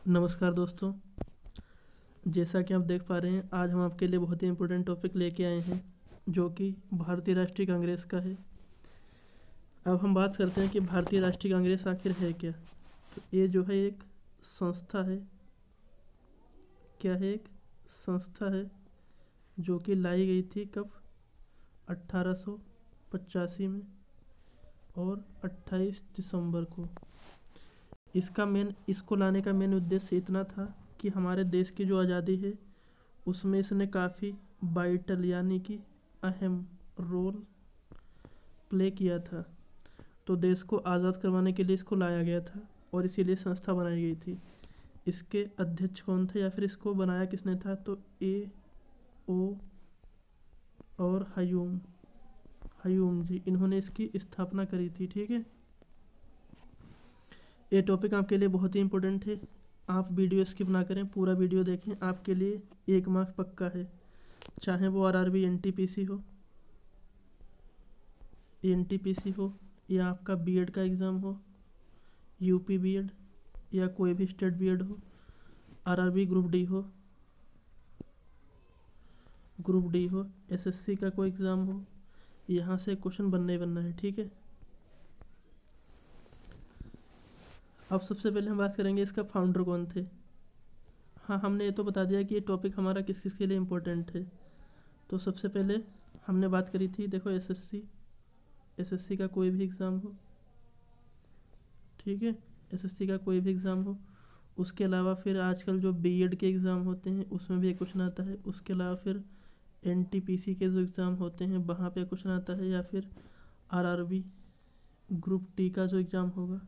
नमस्कार दोस्तों। जैसा कि आप देख पा रहे हैं, आज हम आपके लिए बहुत ही इम्पोर्टेंट टॉपिक लेके आए हैं जो कि भारतीय राष्ट्रीय कांग्रेस का है। अब हम बात करते हैं कि भारतीय राष्ट्रीय कांग्रेस आखिर है क्या। तो ये जो है एक संस्था है। क्या है? एक संस्था है जो कि लाई गई थी कब? 1885 में और 28 दिसंबर को। इसको लाने का मेन उद्देश्य इतना था कि हमारे देश की जो आज़ादी है उसमें इसने काफ़ी वाइटल यानी कि अहम रोल प्ले किया था। तो देश को आज़ाद करवाने के लिए इसको लाया गया था और इसीलिए संस्था बनाई गई थी। इसके अध्यक्ष कौन थे या फिर इसको बनाया किसने था? तो ए ओ और हयूम जी, इन्होंने इसकी स्थापना करी थी। ठीक है, ये टॉपिक आपके लिए बहुत ही इम्पोर्टेंट है। आप वीडियो स्किप ना करें, पूरा वीडियो देखें। आपके लिए 1 मार्क पक्का है, चाहे वो आरआरबी एनटीपीसी हो या आपका बीएड का एग्ज़ाम हो, यूपी बीएड या कोई भी स्टेट बीएड हो, आरआरबी ग्रुप डी हो, एसएससी का कोई एग्ज़ाम हो, यहाँ से क्वेश्चन बनना ही बनना है। ठीक है, अब सबसे पहले हम बात करेंगे इसका फाउंडर कौन थे। हाँ, हमने ये तो बता दिया कि ये टॉपिक हमारा किस किस के लिए इम्पोर्टेंट है। तो सबसे पहले हमने बात करी थी, देखो एसएससी का कोई भी एग्ज़ाम हो। ठीक है, एसएससी का कोई भी एग्ज़ाम हो। उसके अलावा फिर आजकल जो बीएड के एग्ज़ाम होते हैं उसमें भी एक क्वेश्चन आता है। उसके अलावा फिर एनटीपीसी के जो एग्ज़ाम होते हैं वहाँ पे क्वेश्चन आता है, या फिर आरआरबी ग्रुप डी का जो एग्ज़ाम होगा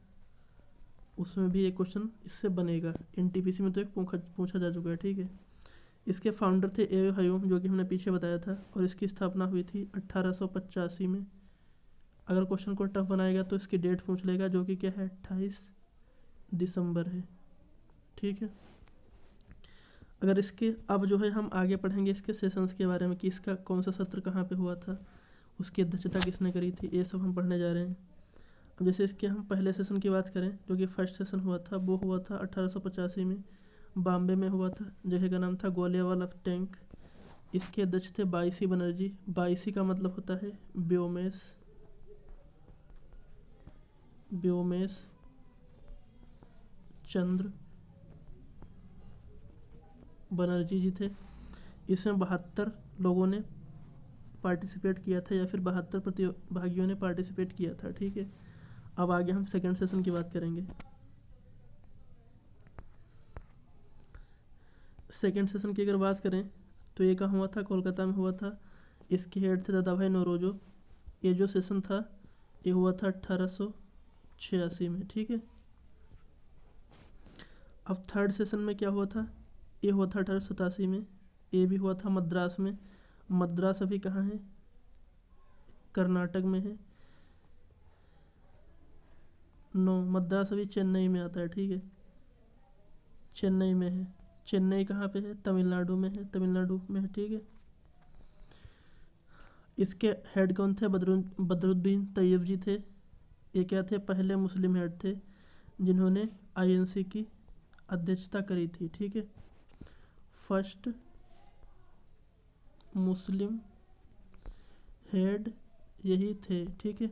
उसमें भी एक क्वेश्चन इससे बनेगा। एनटीपीसी में तो एक पूछा जा चुका है। ठीक है, इसके फाउंडर थे ए हयूम, जो कि हमने पीछे बताया था, और इसकी स्थापना हुई थी 1885 में। अगर क्वेश्चन को टफ बनाएगा तो इसकी डेट पूछ लेगा, जो कि क्या है, 28 दिसंबर है। ठीक है, अगर इसके अब जो है हम आगे पढ़ेंगे इसके सेशंस के बारे में कि इसका कौन सा सत्र कहाँ पे हुआ था, उसकी अध्यक्षता किसने करी थी, ये सब हम पढ़ने जा रहे हैं। अब जैसे इसके हम पहले सेशन की बात करें, जो कि फर्स्ट सेशन हुआ था, वो हुआ था 1885 में, बॉम्बे में हुआ था। जगह का नाम था ग्वालियरवाला टैंक। इसके अध्यक्ष थे बाईसी बनर्जी। बाईसी का मतलब होता है व्योमेश चंद्र बनर्जी जी थे। इसमें 72 लोगों ने पार्टिसिपेट किया था, या फिर 72 प्रतिभागियों ने पार्टिसिपेट किया था। ठीक है, अब आगे हम सेकेंड सेशन की बात करेंगे। सेकेंड सेशन की अगर बात करें तो ये कहाँ हुआ था? कोलकाता में हुआ था। इसके हेड थे दादा भाई नौरोजो। ये जो सेशन था ये हुआ था 1886 में। ठीक है, अब थर्ड सेशन में क्या हुआ था? ये हुआ था 1887 में। ये भी हुआ था मद्रास में। मद्रास अभी कहाँ है? कर्नाटक में है। नो, मद्रास अभी चेन्नई में आता है। ठीक है, चेन्नई में है। चेन्नई कहाँ पे है? तमिलनाडु में है। तमिलनाडु में है। ठीक है, इसके हेड कौन थे? बदरुद्दीन तैयब जी थे। ये क्या थे? पहले मुस्लिम हेड थे जिन्होंने आईएनसी की अध्यक्षता करी थी। ठीक है, फर्स्ट मुस्लिम हेड यही थे। ठीक है,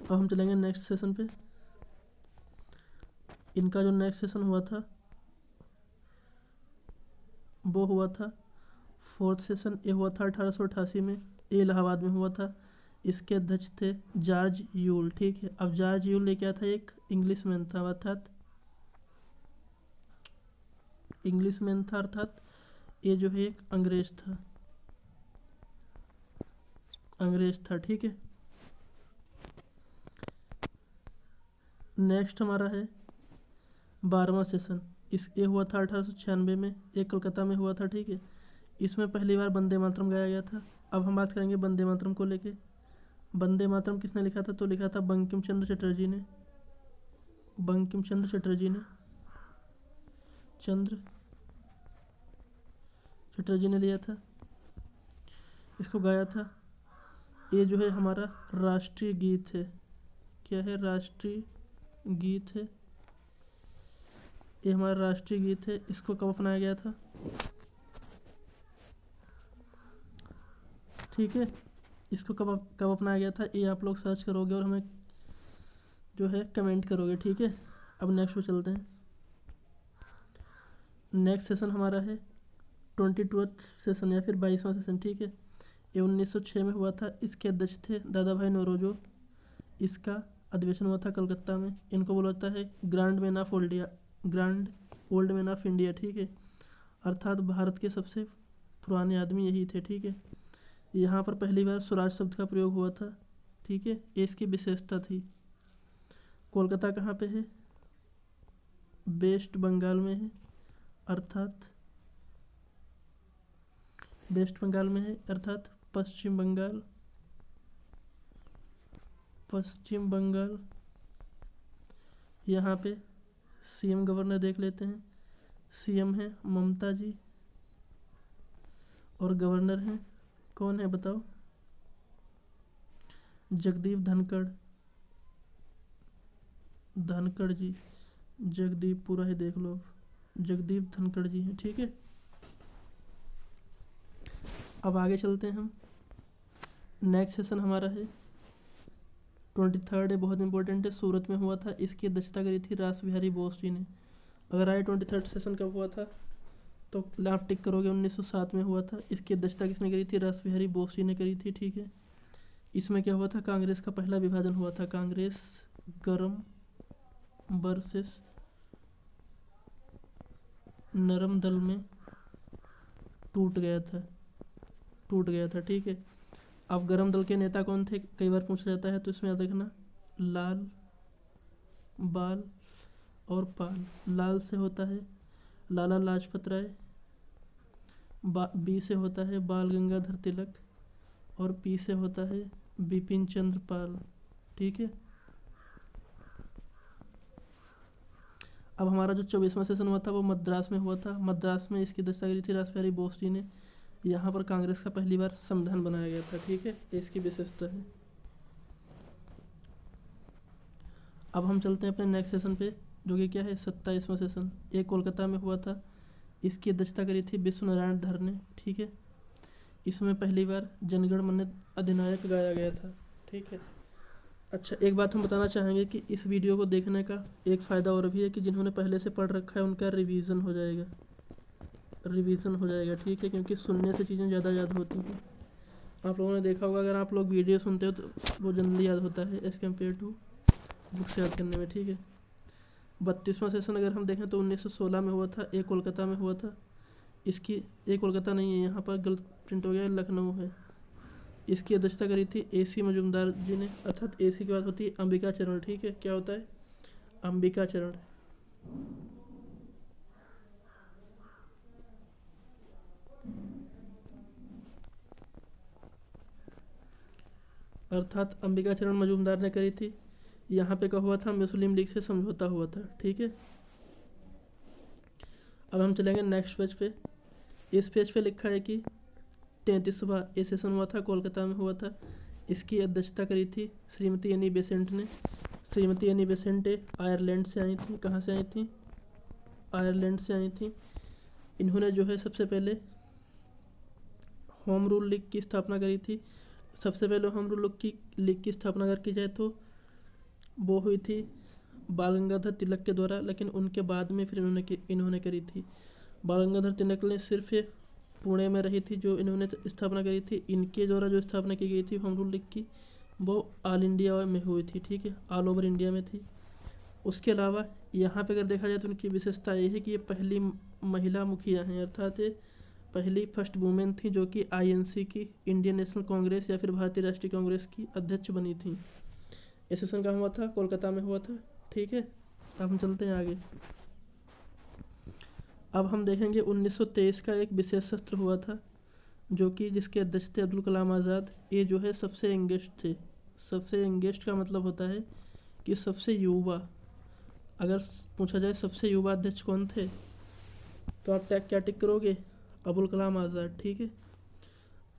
अब हम चलेंगे नेक्स्ट सेशन पे। इनका जो नेक्स्ट सेशन हुआ था वो हुआ था फोर्थ सेशन। ये हुआ था 1888 में। ये इलाहाबाद में हुआ था। इसके अध्यक्ष थे जॉर्ज यूल। ठीक है, अब जॉर्ज यूल ये क्या था? एक इंग्लिशमैन था, अर्थात ये जो है एक अंग्रेज था। ठीक है, नेक्स्ट हमारा है 12वां सेशन। ये हुआ था 1896 में। ये कोलकाता में हुआ था। ठीक है, इसमें पहली बार वंदे मातरम गाया गया था। अब हम बात करेंगे वंदे मातरम को लेके। वंदे मातरम किसने लिखा था? तो लिखा था बंकिम चंद्र चटर्जी ने। चटर्जी ने लिया था, इसको गाया था। ये जो है हमारा राष्ट्रीय गीत है। क्या है? राष्ट्रीय गीत है। ये हमारा राष्ट्रीय गीत है, इसको कब अपनाया गया था? ठीक है, इसको कब कब अपनाया गया था ये आप लोग सर्च करोगे और हमें जो है कमेंट करोगे। ठीक है, अब नेक्स्ट पे चलते हैं। नेक्स्ट सेशन हमारा है 22वां सेशन या फिर 22वां सेशन। ठीक है, ये 1906 में हुआ था। इसके अध्यक्ष थे दादा भाई नौरोजो। इसका अधिवेशन हुआ था कलकत्ता में। इनको बोला जाता है grand man of India, grand old man of India. ठीक है, अर्थात भारत के सबसे पुराने आदमी यही थे। ठीक है, यहाँ पर पहली बार स्वराज शब्द का प्रयोग हुआ था। ठीक है, ये इसकी विशेषता थी। कोलकाता कहाँ पे है? वेस्ट बंगाल में है, अर्थात वेस्ट बंगाल में है, अर्थात पश्चिम बंगाल, पश्चिम बंगाल। यहाँ पे सीएम गवर्नर देख लेते हैं। सीएम है ममता जी और गवर्नर हैं कौन है बताओ? जगदीप धनखड़, धनखड़ जी, जगदीप पूरा ही देख लो, जगदीप धनखड़ जी हैं। ठीक है, अब आगे चलते हैं हम। नेक्स्ट सेशन हमारा है 23rd है, बहुत इंपॉर्टेंट है, सूरत में हुआ था। इसकी अध्यक्षता करी थी रास बिहारी बोस जी ने। अगर आए 23rd सेशन कब हुआ था तो आप टिक करोगे 1907 में हुआ था। इसकी अध्यक्षता किसने करी थी? रास बिहारी बोस जी ने करी थी। ठीक है, इसमें क्या हुआ था? कांग्रेस का पहला विभाजन हुआ था। कांग्रेस गरम वर्सेस नरम दल में टूट गया था। ठीक है, अब गरम दल के नेता कौन थे कई बार पूछा जाता है, तो इसमें याद रखना लाल, बाल और पाल। लाल से होता है लाला लाजपत राय, बी से होता है बाल गंगाधर तिलक और पी से होता है बिपिन चंद्र पाल। ठीक है, अब हमारा जो 24वां सेशन हुआ था वो मद्रास में हुआ था। मद्रास में इसकी अध्यक्षता करी थी रासबिहारी बोस जी ने। यहाँ पर कांग्रेस का पहली बार संविधान बनाया गया था। ठीक है, इसकी विशेषता है। अब हम चलते हैं अपने नेक्स्ट सेशन पे, जो कि क्या है 27वां सेशन। ये कोलकाता में हुआ था। इसकी अध्यक्षता करी थी विश्व नारायण धर ने। ठीक है, इसमें पहली बार जनगण मन अधिनायक गाया गया था। ठीक है, अच्छा एक बात हम बताना चाहेंगे कि इस वीडियो को देखने का एक फ़ायदा और भी है कि जिन्होंने पहले से पढ़ रखा है उनका रिवीजन हो जाएगा, ठीक है, क्योंकि सुनने से चीज़ें ज़्यादा याद होती हैं। आप लोगों ने देखा होगा अगर आप लोग वीडियो सुनते हो तो वो जल्दी याद होता है एज़ कम्पेयर टू बुक्स याद करने में। ठीक है, 32वां सेशन अगर हम देखें तो 1916 में हुआ था। एक कोलकाता में हुआ था। इसकी एक कोलकाता नहीं है, यहाँ पर गलत प्रिंट हो गया, लखनऊ है। इसकी अध्यक्षता करी थी AC मजुमदार जी ने, अर्थात AC की बात होती है अंबिका चरण। ठीक है, क्या होता है? अंबिका चरण। अर्थात अंबिका चरण मजुमदार ने करी थी। यहाँ पे क्या हुआ था? मुस्लिम लीग से समझौता हुआ था। ठीक है, अब हम चलेंगे नेक्स्ट पेज पे। इस पेज पे लिखा है कि 33वां ये सेशन हुआ था, कोलकाता में हुआ था। इसकी अध्यक्षता करी थी श्रीमती एनी बेसेंट ने। श्रीमती एनी बेसेंट आयरलैंड से आई थी। कहाँ से आई थी? आयरलैंड से आई थी। इन्होंने जो है सबसे पहले होम रूल लीग की स्थापना करी थी। सबसे पहले होम रूल लीग की स्थापना अगर की जाए तो वो हुई थी बाल गंगाधर तिलक के द्वारा, लेकिन उनके बाद में फिर इन्होंने करी थी। बाल गंगाधर तिलक ने सिर्फ पुणे में रही थी जो इन्होंने स्थापना करी थी। इनके द्वारा जो स्थापना की गई थी होम रूल लीग की वो ऑल इंडिया में हुई थी। ठीक है, ऑल ओवर इंडिया में थी। उसके अलावा यहाँ पे अगर देखा जाए तो उनकी विशेषता ये है कि ये पहली महिला मुखिया हैं, अर्थात पहली फर्स्ट वुमेन थी जो कि INC की, इंडियन नेशनल कांग्रेस या फिर भारतीय राष्ट्रीय कांग्रेस की अध्यक्ष बनी थी। ये सेशन कहाँ हुआ था? कोलकाता में हुआ था। ठीक है, अब हम चलते हैं आगे। अब हम देखेंगे 1923 का एक विशेष सत्र हुआ था जो कि जिसके अध्यक्ष थे अब्दुल कलाम आज़ाद। ये जो है सबसे यंगेस्ट थे। सबसे यंगेस्ट का मतलब होता है कि सबसे युवा। अगर पूछा जाए सबसे युवा अध्यक्ष कौन थे तो आप क्या टिक करोगे? अब्दुल कलाम आज़ाद। ठीक है,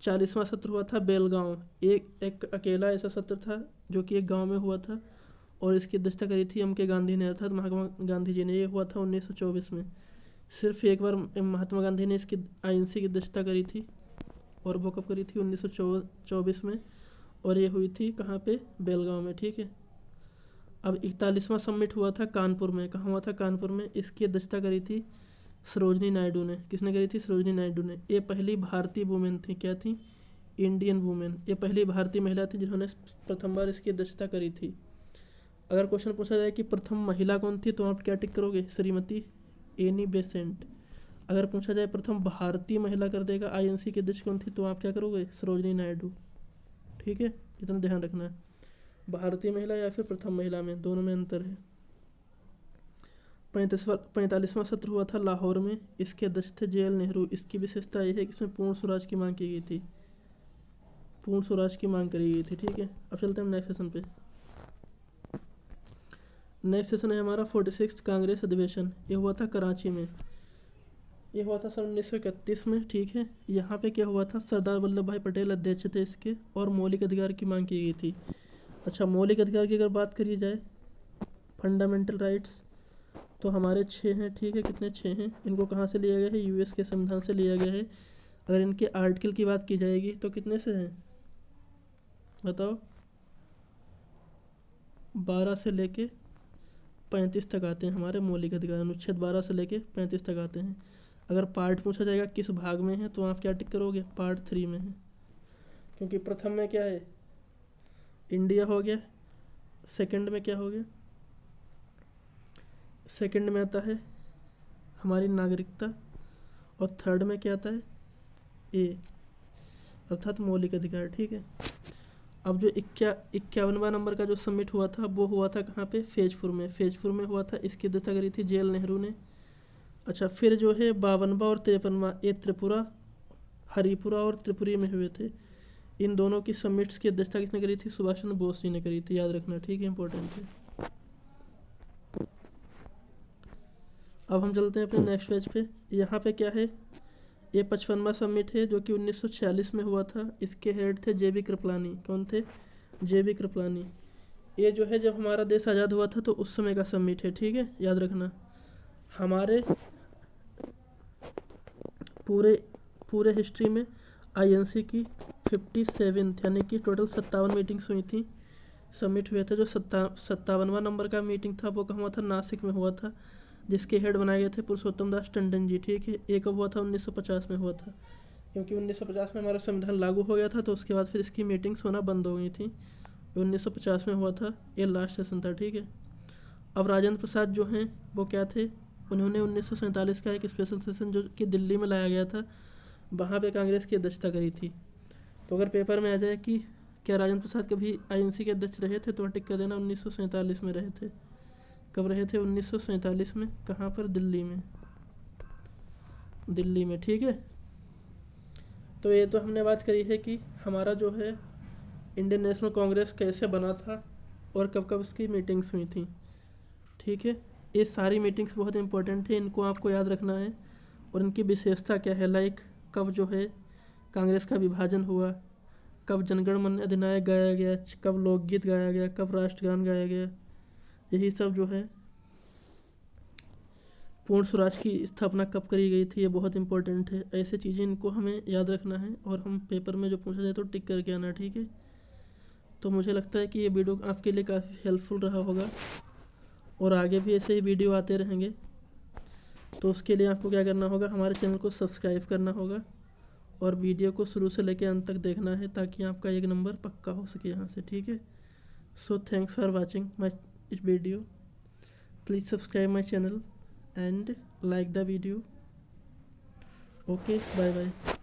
40वां सत्र हुआ था बेलगांव। एक अकेला ऐसा सत्र था जो कि एक गांव में हुआ था और इसकी अध्यक्षता करी थी एम के गांधी ने, अर्थात महात्मा गांधी जी ने। ये हुआ था 1924 में। सिर्फ एक बार महात्मा गांधी ने इसकी आईएनसी की अध्यक्षता करी थी, और वो कब करी थी? 1924 में। और ये हुई थी कहाँ पे? बेलगांव में, ठीक है। अब 41वां समिट हुआ था कानपुर में। कहाँ हुआ था? कानपुर में। इसकी अध्यक्षता करी थी सरोजनी नायडू ने। किसने करी थी? सरोजनी नायडू ने। ये पहली भारतीय वुमेन थी। क्या थी? Indian women. ये पहली भारतीय महिला थी जिन्होंने प्रथम बार इसकी अध्यक्षता करी थी। अगर क्वेश्चन पूछा जाए कि प्रथम महिला कौन थी, तो आप क्या टिक करोगे? Shrimati Annie Besant. अगर पूछा जाए प्रथम भारतीय महिला कर देगा आईएनसी की अध्यक्ष कौन थी, तो आप क्या करोगे? सरोजनी नायडू, ठीक है। इतना ध्यान रखना है, भारतीय महिला या फिर प्रथम महिला में, दोनों में अंतर है। 45वां सत्र हुआ था लाहौर में। इसके अध्यक्ष थे JL नेहरू। इसकी विशेषता यह है कि इसमें पूर्ण स्वराज की मांग की गई थी, पूर्ण स्वराज की मांग करी गई थी, ठीक है। अब चलते हैं नेक्स्ट सेशन पे। नेक्स्ट सेशन है हमारा 46 कांग्रेस अधिवेशन। ये हुआ था कराची में। ये हुआ था सन 1931 में, ठीक है। यहाँ पे क्या हुआ था? सरदार वल्लभ भाई पटेल अध्यक्ष थे इसके, और मौलिक अधिकार की मांग की गई थी। अच्छा, मौलिक अधिकार की अगर बात करी जाए, फंडामेंटल राइट्स, तो हमारे 6 हैं, ठीक है। कितने? 6 हैं। इनको कहाँ से लिया गया है? यूएस के संविधान से लिया गया है। अगर इनके आर्टिकल की बात की जाएगी तो कितने से हैं बताओ? 12 से लेके 35 तक आते हैं हमारे मौलिक अधिकार। अनुच्छेद 12 से लेके 35 तक आते हैं। अगर पार्ट पूछा जाएगा किस भाग में है, तो आप क्या टिक करोगे? पार्ट 3 में है, क्योंकि प्रथम में क्या है? इंडिया हो गया। सेकंड में क्या हो गया? सेकंड में आता है हमारी नागरिकता, और थर्ड में क्या आता है? ए, अर्थात मौलिक अधिकार, ठीक है। अब जो 51वां नंबर का जो सबमिट हुआ था, वो हुआ था कहाँ पे? फेजपुर में। फेजपुर में हुआ था। इसकी अध्यक्षता करी थी JL नेहरू ने। अच्छा, फिर जो है 52वां और 53वां, ये त्रिपुरा, हरिपुरा और त्रिपुरी में हुए थे। इन दोनों की सबमिट्स की अध्यक्षता किसने करी थी? सुभाष चंद्र बोस जी ने करी थी, याद रखना, ठीक है, इंपॉर्टेंट है। अब हम चलते हैं अपने नेक्स्ट पेज पे। यहाँ पे क्या है? ये 55वां समिट है जो कि 1946 में हुआ था। इसके हेड थे JB कृपलानी। कौन थे? JB कृपलानी। ये जो है जब हमारा देश आज़ाद हुआ था तो उस समय का समिट है, ठीक है, याद रखना। हमारे पूरे हिस्ट्री में आईएनसी की 57 यानी कि टोटल 57 मीटिंग्स हुई थी, समिट हुए थे। जो 57वां नंबर का मीटिंग था वो कहाँ हुआ था? नासिक में हुआ था, जिसके हेड बनाए गए थे पुरुषोत्तम दास टंडन जी, ठीक है। एक हुआ था 1950 में हुआ था, क्योंकि 1950 में हमारा संविधान लागू हो गया था, तो उसके बाद फिर इसकी मीटिंग्स होना बंद हो गई थी। 1950 में हुआ था, ये लास्ट सेशन था, ठीक है। अब राजेंद्र प्रसाद जो हैं वो क्या थे? उन्होंने 1947 का एक स्पेशल सेशन जो कि दिल्ली में लाया गया था, वहाँ पे कांग्रेस की अध्यक्षता करी थी। तो अगर पेपर में आ जाए कि क्या राजेंद्र प्रसाद कभी आईएनसी के अध्यक्ष रहे थे, तो टिक कर देना 1947 में रहे थे। कब रहे थे? 1947 में। कहाँ पर? दिल्ली में, दिल्ली में, ठीक है। तो ये तो हमने बात करी है कि हमारा जो है इंडियन नेशनल कांग्रेस कैसे बना था और कब कब इसकी मीटिंग्स हुई थी, ठीक है। ये सारी मीटिंग्स बहुत इंपॉर्टेंट है, इनको आपको याद रखना है। और इनकी विशेषता क्या है? लाइक कब जो है कांग्रेस का विभाजन हुआ, कब जनगण मन अधिनायक गाया गया, कब लोकगीत गाया गया, कब राष्ट्रगान गाया गया, यही सब जो है। पूर्ण स्वराज की स्थापना कब करी गई थी, ये बहुत इंपॉर्टेंट है। ऐसे चीज़ें इनको हमें याद रखना है, और हम पेपर में जो पूछा जाए तो टिक करके आना, ठीक है। तो मुझे लगता है कि ये वीडियो आपके लिए काफ़ी हेल्पफुल रहा होगा, और आगे भी ऐसे ही वीडियो आते रहेंगे। तो उसके लिए आपको क्या करना होगा? हमारे चैनल को सब्सक्राइब करना होगा, और वीडियो को शुरू से लेकर अंत तक देखना है, ताकि आपका 1 नंबर पक्का हो सके यहाँ से, ठीक है। So thanks for watching my video. Please subscribe my channel and like the video. Okay, bye bye.